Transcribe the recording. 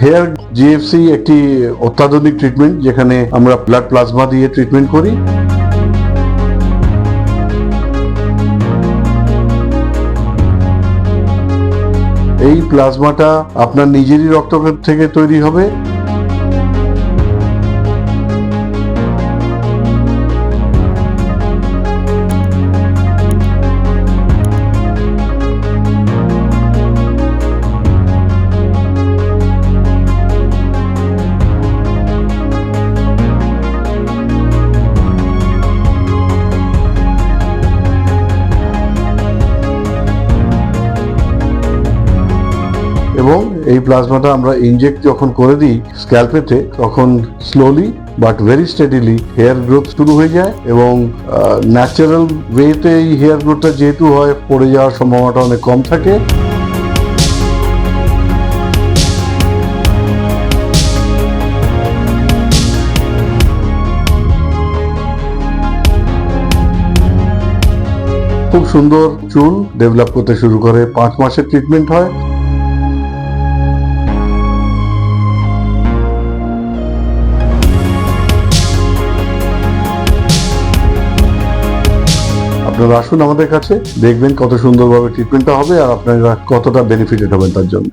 Hair GFC একটি অত্যাধুনিক treatment, যেখানে আমরা ব্লাড প্লাজমা দিয়ে ট্রিটমেন্ট করি। এই প্লাজমাটা আপনার নিজেরই রক্ত থেকে তৈরি হবে। এবং এই প্লাজমাটা আমরা ইনজেক্ট যখন করে দিই স্ক্যাল্পেতে, তখন slowly but very steadily hair growth শুরু হয়ে যায়। এবং ন্যাচারাল ওয়েতে এই হেয়ার গ্রোথটা যেহেতু হয়, পড়ে যাওয়ার সম্ভাবনাটা অনেক কম থাকে। খুব সুন্দর চুল ডেভেলপ করতে শুরু করে। 5 মাসের ট্রিটমেন্ট হয়। আপনারা আসুন আমাদের কাছে, দেখবেন কত সুন্দরভাবে ট্রিটমেন্টটা হবে আর আপনারা কতটা বেনিফিটেড হবেন তার জন্য।